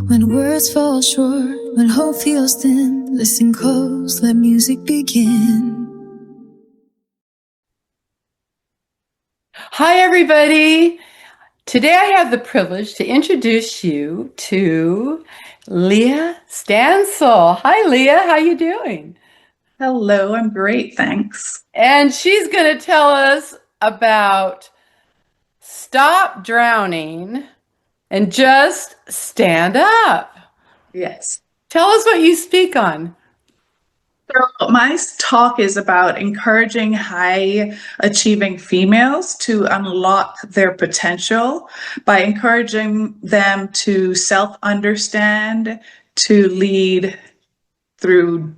When words fall short, when hope feels thin, listen close, let music begin. Hi, everybody. Today I have the privilege to introduce you to Leah Stancil. Hi, Leah. How you doing? Hello, I'm great, thanks. And she's going to tell us about stop drowning and just stand up. Yes. Tell us what you speak on. So my talk is about encouraging high achieving females to unlock their potential by encouraging them to self-understand, to lead through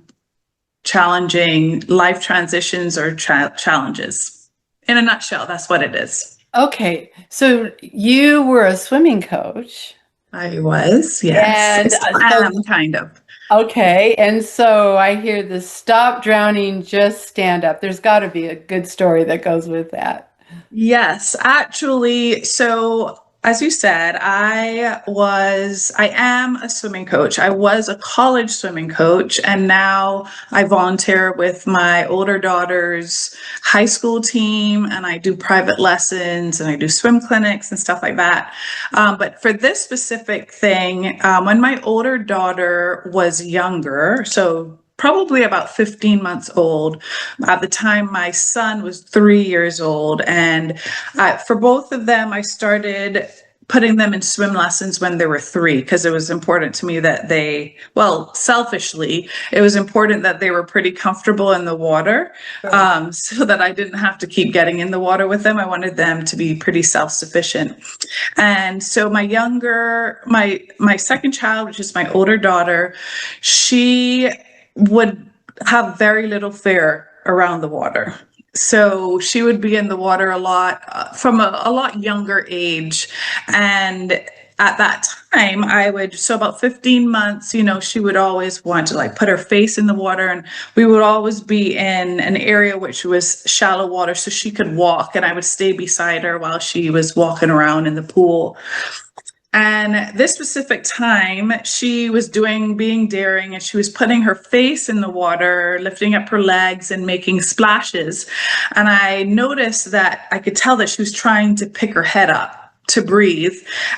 challenging life transitions or challenges. In a nutshell, that's what it is. Okay, so you were a swimming coach. I was, yes. I And still so am, kind of. Okay, and so I hear this stop drowning, just stand up. There's got to be a good story that goes with that. Yes, actually, so as you said, I am a swimming coach. I was a college swimming coach, and now I volunteer with my older daughter's high school team, and I do private lessons and I do swim clinics and stuff like that. But for this specific thing, when my older daughter was younger, so probably about 15 months old. At the time, my son was 3 years old. And for both of them, I started putting them in swim lessons when they were three, because it was important to me that selfishly, it was important that they were pretty comfortable in the water, so that I didn't have to keep getting in the water with them. I wanted them to be pretty self-sufficient. And so my second child, which is my older daughter, she would have very little fear around the water. So she would be in the water a lot from a lot younger age. And at that time, so about 15 months, she would always want to like put her face in the water, and we would always be in an area which was shallow water so she could walk, and I would stay beside her while she was walking around in the pool. And this specific time, she was being daring, and she was putting her face in the water, lifting up her legs and making splashes. And I noticed that I could tell that she was trying to pick her head up to breathe.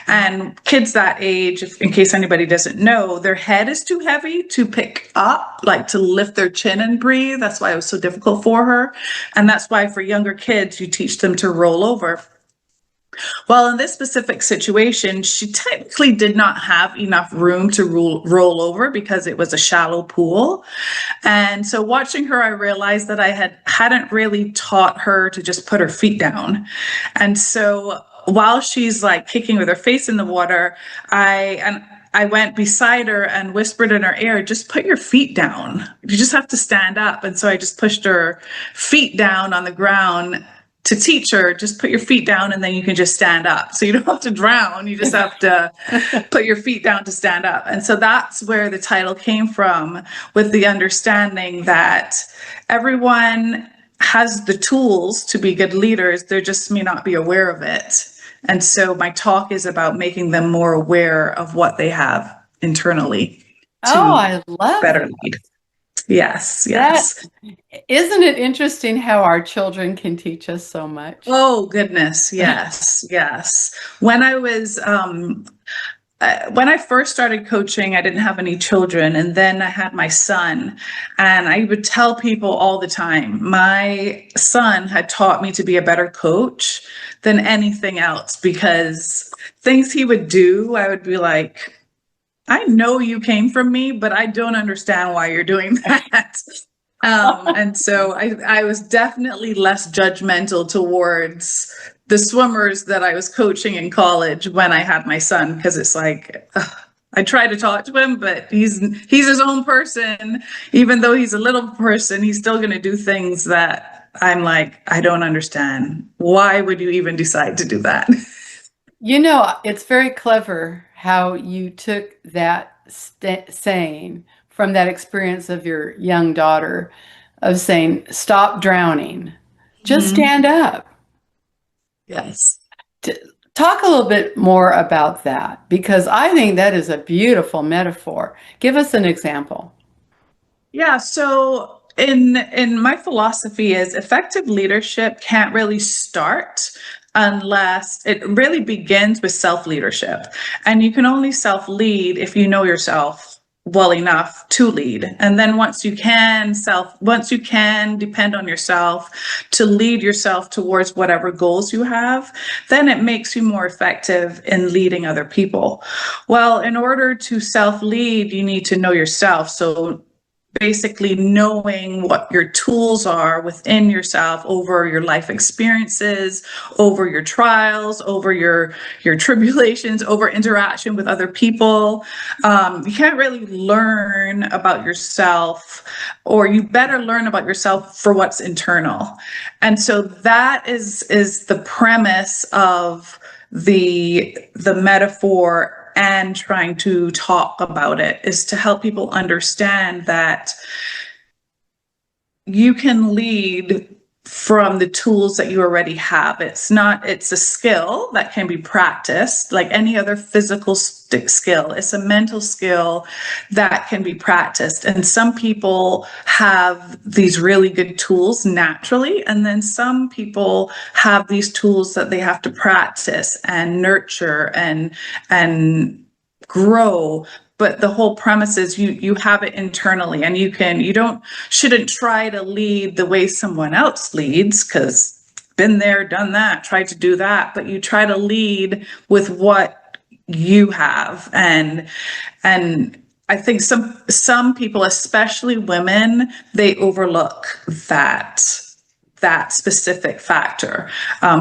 And kids that age, in case anybody doesn't know, their head is too heavy to pick up, like to lift their chin and breathe. That's why it was so difficult for her. And that's why for younger kids, you teach them to roll over. Well, in this specific situation, she technically did not have enough room to roll over because it was a shallow pool. And so watching her, I realized that I hadn't really taught her to just put her feet down. And so while she's like kicking with her face in the water, I went beside her and whispered in her ear, just put your feet down. You just have to stand up. And so I just pushed her feet down on the ground to teach her, just put your feet down and then you can just stand up. So you don't have to drown. You just have to put your feet down to stand up. And so that's where the title came from, with the understanding that everyone has the tools to be good leaders. They just may not be aware of it. And so my talk is about making them more aware of what they have internally to I love better that. lead. Yes, yes. Isn't it interesting how our children can teach us so much? Oh, goodness. Yes, yes. When I first started coaching, I didn't have any children, and then I had my son, and I would tell people all the time, my son had taught me to be a better coach than anything else, because things he would do, I would be like, I know you came from me, but I don't understand why you're doing that. And so I was definitely less judgmental towards the swimmers that I was coaching in college when I had my son, because it's like, I try to talk to him, but he's his own person. Even though he's a little person, he's still going to do things that I'm like, I don't understand. Why would you even decide to do that? It's very clever how you took that saying from that experience of your young daughter of saying, stop drowning, just Mhm. stand up. Yes. Talk a little bit more about that, because I think that is a beautiful metaphor. Give us an example. Yeah, so in my philosophy is effective leadership can't really start unless it really begins with self-leadership. And you can only self-lead if you know yourself well enough to lead. And then once you can depend on yourself to lead yourself towards whatever goals you have, then it makes you more effective in leading other people. Well, in order to self-lead, you need to know yourself. So basically knowing what your tools are within yourself over your life experiences, over your trials, over your tribulations, over interaction with other people. You can't really learn about yourself, or you better learn about yourself for what's internal. And so that is the premise of the metaphor and trying to talk about it, is to help people understand that you can lead from the tools that you already have. It's a skill that can be practiced like any other physical skill. It's a mental skill that can be practiced. And some people have these really good tools naturally, and then some people have these tools that they have to practice and nurture and grow. But the whole premise is you have it internally, and shouldn't try to lead the way someone else leads, because been there, done that, tried to do that. But you try to lead with what you have. And I think some people, especially women, they overlook that specific factor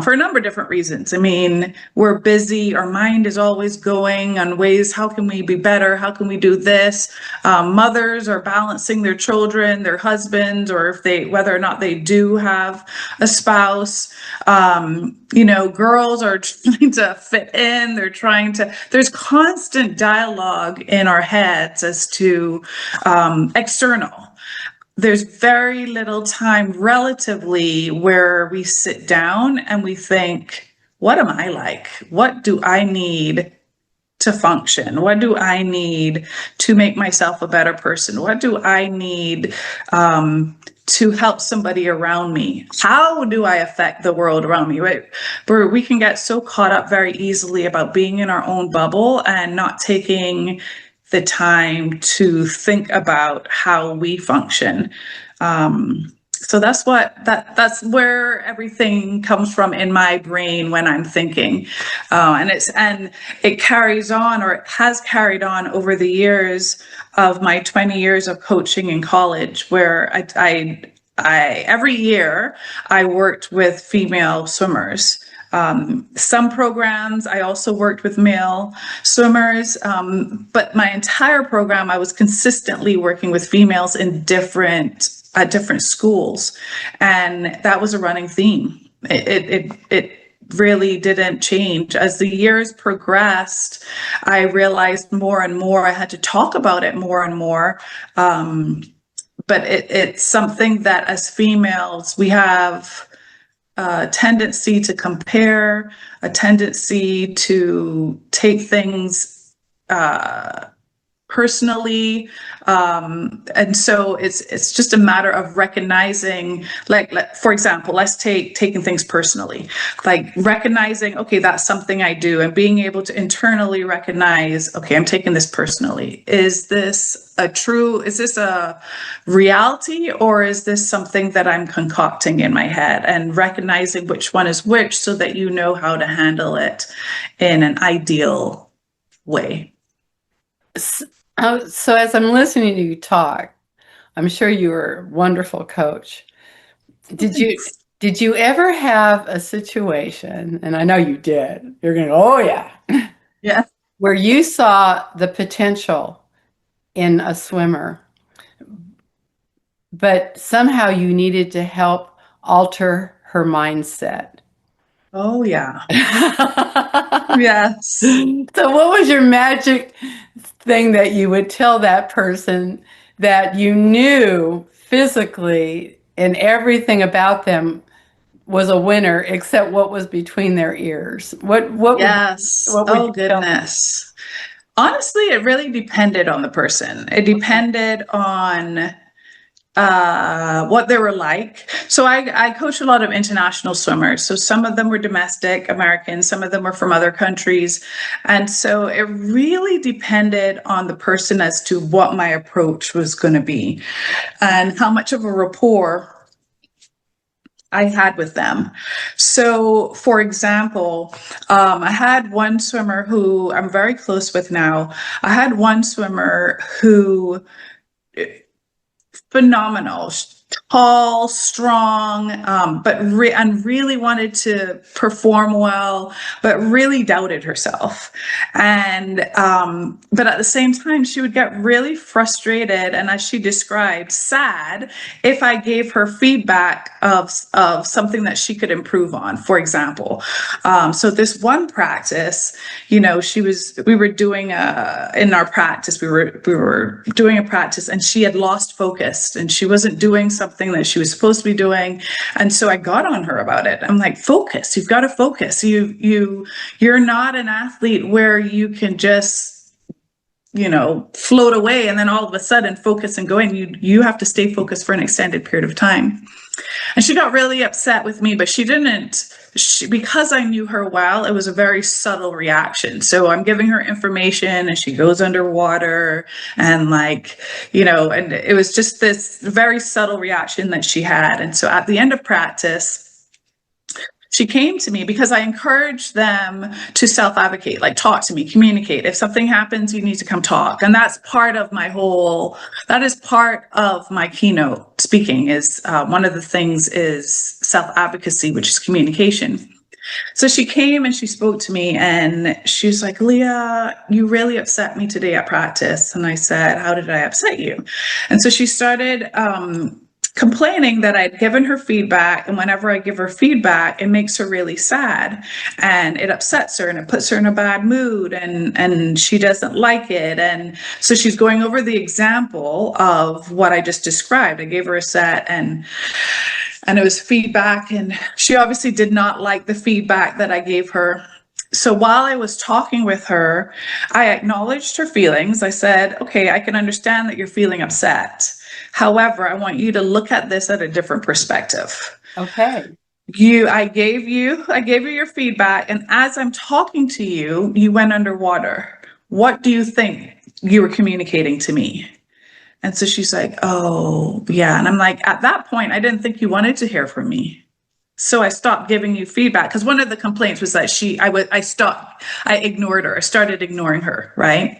for a number of different reasons. I mean, we're busy, our mind is always going on ways, how can we be better? How can we do this? Mothers are balancing their children, their husbands, or whether or not they do have a spouse. Girls are trying to fit in, there's constant dialogue in our heads as to external. There's very little time relatively where we sit down and we think, what am I like? What do I need to function? What do I need to make myself a better person? What do I need to help somebody around me? How do I affect the world around me? Right? Where we can get so caught up very easily about being in our own bubble and not taking the time to think about how we function. So that's where everything comes from in my brain when I'm thinking. And it carries on, or it has carried on over the years of my 20 years of coaching in college, where I every year I worked with female swimmers. Some programs, I also worked with male swimmers, but my entire program, I was consistently working with females in different schools, and that was a running theme. It really didn't change. As the years progressed, I realized more and more I had to talk about it more and more. But it's something that as females, we have a tendency to compare, a tendency to take things personally, and so it's just a matter of recognizing, like for example, let's take taking things personally, like recognizing, okay, that's something I do, and being able to internally recognize, okay, I'm taking this personally. Is this a reality, or is this something that I'm concocting in my head? And recognizing which one is which, so that you know how to handle it in an ideal way. So as I'm listening to you talk, I'm sure you were a wonderful coach. Did you ever have a situation, and I know you did, you're going to go, oh yeah. Yeah. Where you saw the potential in a swimmer, but somehow you needed to help alter her mindset? Oh yeah. Yes. So what was your magic thing that you would tell that person that you knew physically and everything about them was a winner, except what was between their ears? Yes. What would Oh, you tell them? goodness. Honestly, it really depended on the person. It depended on what they were like. So I coach a lot of international swimmers. So some of them were domestic Americans, some of them were from other countries. And so it really depended on the person as to what my approach was going to be and how much of a rapport I had with them. So, for example, I had one swimmer who I'm very close with now. I had one swimmer who, phenomenal, tall, strong, and really wanted to perform well, but really doubted herself. And but at the same time, she would get really frustrated and, as she described, sad if I gave her feedback of something that she could improve on. For example, so this one practice, we were doing in our practice, we were doing a practice, and she had lost focus and she wasn't doing something that she was supposed to be doing. And so I got on her about it. I'm like, focus, you've got to focus. You're not an athlete where you can just, float away and then all of a sudden focus and go in. You have to stay focused for an extended period of time. And she got really upset with me, but she didn't. Because I knew her well, it was a very subtle reaction. So I'm giving her information and she goes underwater and and it was just this very subtle reaction that she had. And so at the end of practice, she came to me because I encourage them to self-advocate, like talk to me, communicate. If something happens, you need to come talk. And that's part of that is part of my keynote speaking is one of the things is self-advocacy, which is communication. So she came and she spoke to me and she was like, Leah, you really upset me today at practice. And I said, how did I upset you? And so she started complaining that I'd given her feedback, and whenever I give her feedback, it makes her really sad and it upsets her and it puts her in a bad mood and she doesn't like it. And so she's going over the example of what I just described. I gave her a set and it was feedback, and she obviously did not like the feedback that I gave her. So while I was talking with her, I acknowledged her feelings. I said, okay, I can understand that you're feeling upset. However, I want you to look at this at a different perspective. Okay. I gave you your feedback, and as I'm talking to you, you went underwater. What do you think you were communicating to me? And so she's like, oh, yeah. And I'm like, at that point, I didn't think you wanted to hear from me. So I stopped giving you feedback, because one of the complaints was that I ignored her. I started ignoring her, right?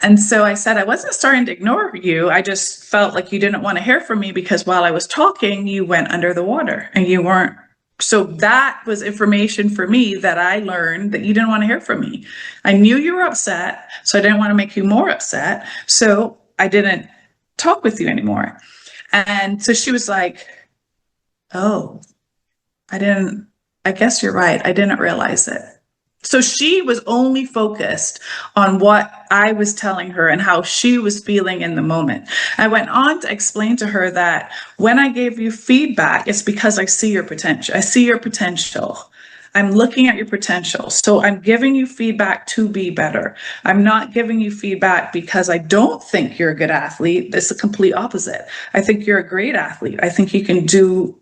And so I said, I wasn't starting to ignore you. I just felt like you didn't want to hear from me because while I was talking, you went under the water and you weren't. So that was information for me that I learned that you didn't want to hear from me. I knew you were upset, so I didn't want to make you more upset. So I didn't talk with you anymore. And so she was like, oh, I guess you're right. I didn't realize it. So she was only focused on what I was telling her and how she was feeling in the moment. I went on to explain to her that when I gave you feedback, it's because I see your potential. I see your potential. I'm looking at your potential. So I'm giving you feedback to be better. I'm not giving you feedback because I don't think you're a good athlete. It's the complete opposite. I think you're a great athlete. I think you can do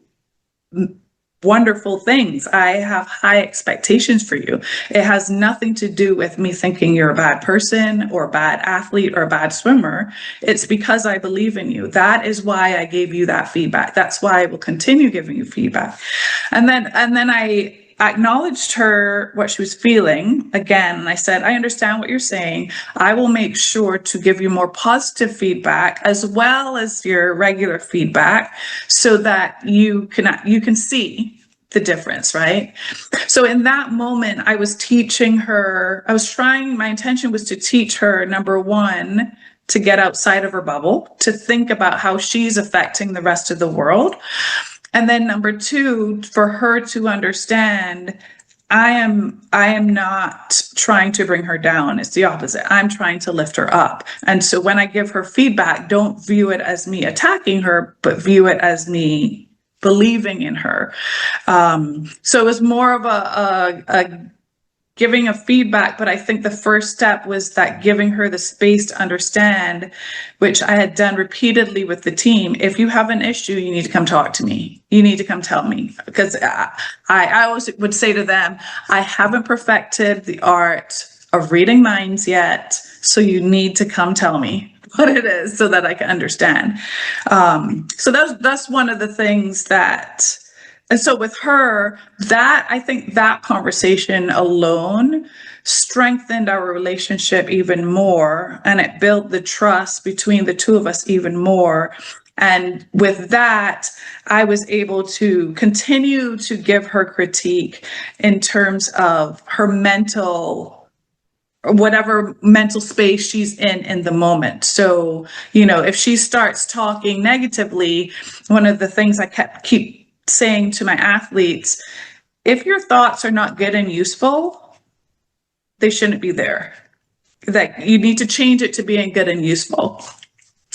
wonderful things. I have high expectations for you. It has nothing to do with me thinking you're a bad person or a bad athlete or a bad swimmer. It's because I believe in you. That is why I gave you that feedback. That's why I will continue giving you feedback. And then I acknowledged her, what she was feeling again. And I said, I understand what you're saying. I will make sure to give you more positive feedback as well as your regular feedback so that you can see the difference, right? So in that moment, I was teaching her, my intention was to teach her, number one, to get outside of her bubble, to think about how she's affecting the rest of the world. And then number two, for her to understand, I am not trying to bring her down. It's the opposite. I'm trying to lift her up. And so when I give her feedback, don't view it as me attacking her, but view it as me believing in her. So it was more of a giving a feedback, but I think the first step was that giving her the space to understand, which I had done repeatedly with the team. If you have an issue, you need to come talk to me. You need to come tell me, because I always would say to them, I haven't perfected the art of reading minds yet, so you need to come tell me what it is so that I can understand. So that's one of the things that. And so with her, that I think that conversation alone strengthened our relationship even more, and it built the trust between the two of us even more. And with that, I was able to continue to give her critique in terms of her mental, whatever mental space she's in the moment. So, if she starts talking negatively, one of the things I keep saying to my athletes, if your thoughts are not good and useful, they shouldn't be there. That you need to change it to being good and useful.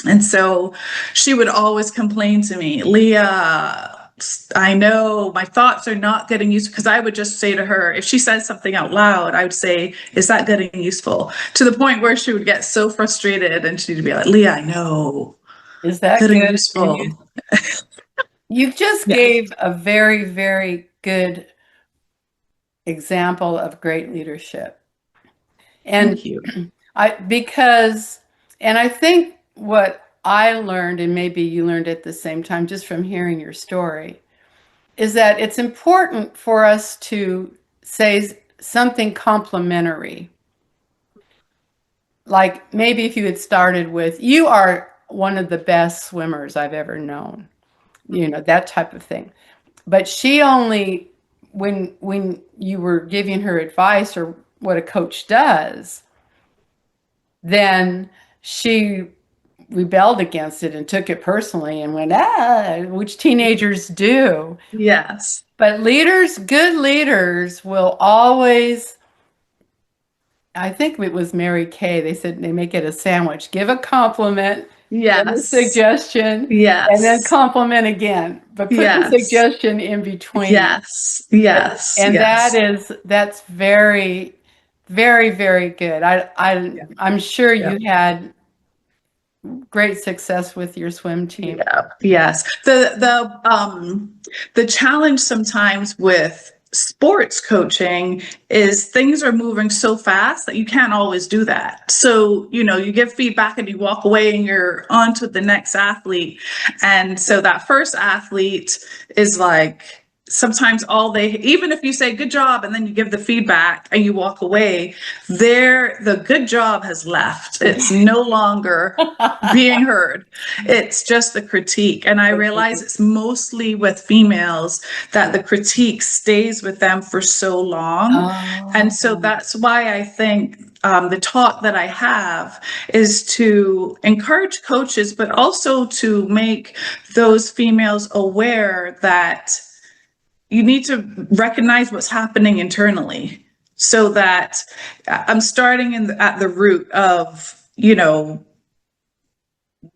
And so she would always complain to me, Leah, I know my thoughts are not good and useful, because I would just say to her, if she says something out loud, I would say, is that good and useful? To the point where she would get so frustrated and she'd be like, Leah, I know. Is that good good and useful? You just gave a very, very good example of great leadership. And Thank you. I think what I learned, and maybe you learned at the same time just from hearing your story, is that it's important for us to say something complimentary. Like maybe if you had started with, you are one of the best swimmers I've ever known. That type of thing. But she only, when you were giving her advice or what a coach does, then she rebelled against it and took it personally and went, which teenagers do. Yes. But good leaders will always, I think it was Mary Kay, they said they make it a sandwich. Give a compliment. Yes. A suggestion. Yes. And then compliment again. But put the suggestion in between. Yes. Yes. And that's very, very, very good. I'm sure you had great success with your swim team. Yeah. Yes. The challenge sometimes with sports coaching is things are moving so fast that you can't always do that. So, you give feedback and you walk away and you're on to the next athlete. And so that first athlete is like, sometimes even if you say good job and then you give the feedback and you walk away, the good job has left. It's no longer being heard. It's just the critique. And I realize it's mostly with females that the critique stays with them for so long. And so that's why I think the talk that I have is to encourage coaches, but also to make those females aware that you need to recognize what's happening internally, so that I'm starting at the root of,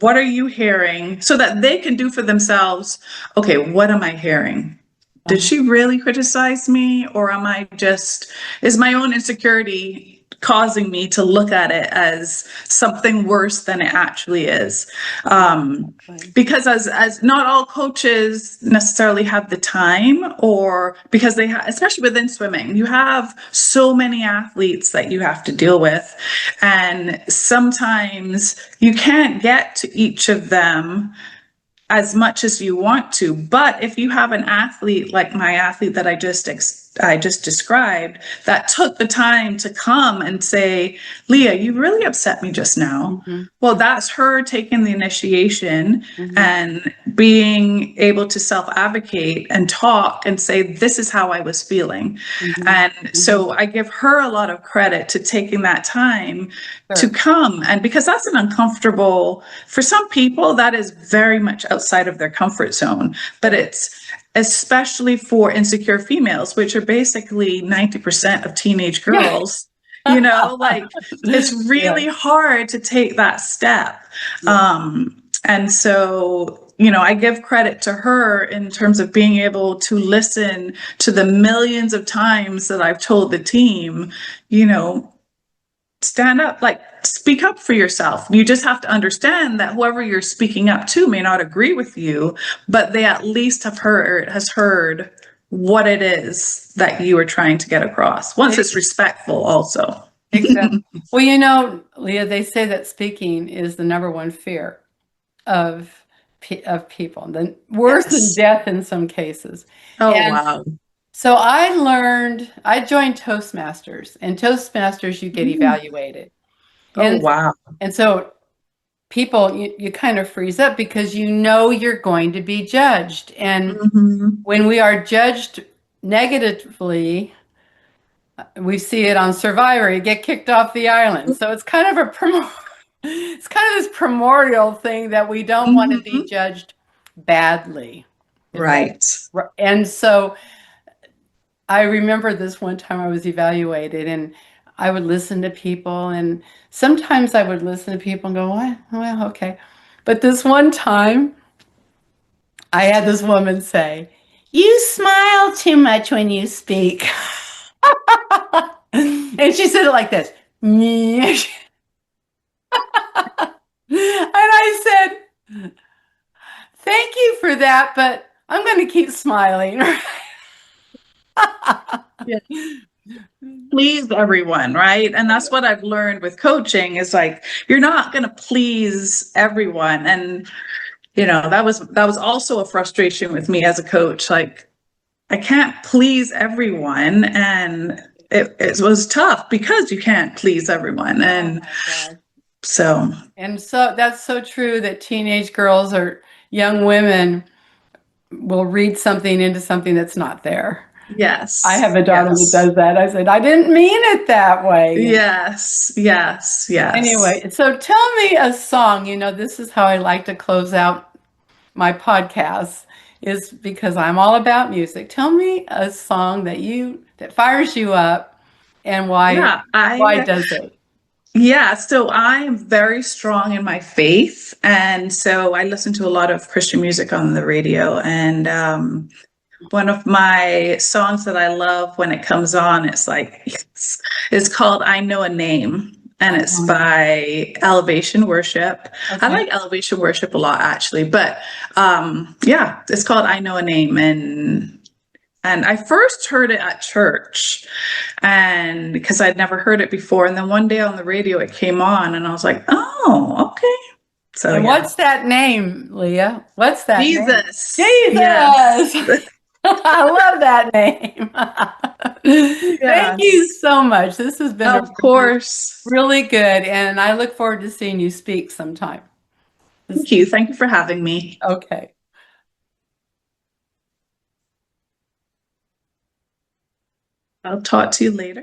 what are you hearing, so that they can do for themselves, okay, what am I hearing? Did she really criticize me, or is my own insecurity causing me to look at it as something worse than it actually is? Because as not all coaches necessarily have the time, or because especially within swimming, you have so many athletes that you have to deal with, and sometimes you can't get to each of them as much as you want to. But if you have an athlete like my athlete that I just described, that took the time to come and say, Leah, you really upset me just now. Mm-hmm. Well, that's her taking the initiation and being able to self-advocate and talk and say, this is how I was feeling. And so I give her a lot of credit to taking that time to come. And because that's an uncomfortable, for some people, that is very much outside of their comfort zone, but it's especially for insecure females, which are basically 90% of teenage girls, it's really hard to take that step. And so, I give credit to her in terms of being able to listen to the millions of times that I've told the team, stand up, like speak up for yourself. You just have to understand that whoever you're speaking up to may not agree with you, but they at least has heard what it is that you are trying to get across. Once it's respectful also. Exactly. Well, Leah, they say that speaking is the number one fear of people, then worse than death in some cases. Oh, wow. So I joined Toastmasters, and Toastmasters, you get evaluated. Oh, wow. And so people, you kind of freeze up because you're going to be judged. And when we are judged negatively, we see it on Survivor, you get kicked off the island. So it's kind of it's kind of this primordial thing that we don't want to be judged badly. Right. And so I remember this one time I was evaluated, and I would listen to people, and sometimes I would listen to people and go, well, okay. But this one time, I had this woman say, "You smile too much when you speak." And she said it like this. And I said, "Thank you for that, but I'm going to keep smiling." Yeah. Please everyone, right? And that's what I've learned with coaching is like, you're not going to please everyone. And, that was also a frustration with me as a coach. Like, I can't please everyone. And it was tough because you can't please everyone. And so that's so true that teenage girls or young women will read something into something that's not there. Yes. I have a daughter that does that. I said, I didn't mean it that way. Yes. Anyway, so tell me a song. This is how I like to close out my podcast, is because I'm all about music. Tell me a song that fires you up, and why. Why does it? Yeah, so I am very strong in my faith, and so I listen to a lot of Christian music on the radio, and one of my songs that I love when it comes on, it's called "I Know a Name," and it's by Elevation Worship. Okay. I like Elevation Worship a lot, actually, but it's called "I Know a Name," and I first heard it at church, and because I'd never heard it before, and then one day on the radio it came on, and I was like, "Oh, okay." So, what's that name, Leah? What's that name? Jesus. Yes. I love that name. Thank you so much. This has been of course really good, and I look forward to seeing you speak sometime. Thank you. Thank you for having me. Okay. I'll talk to you later.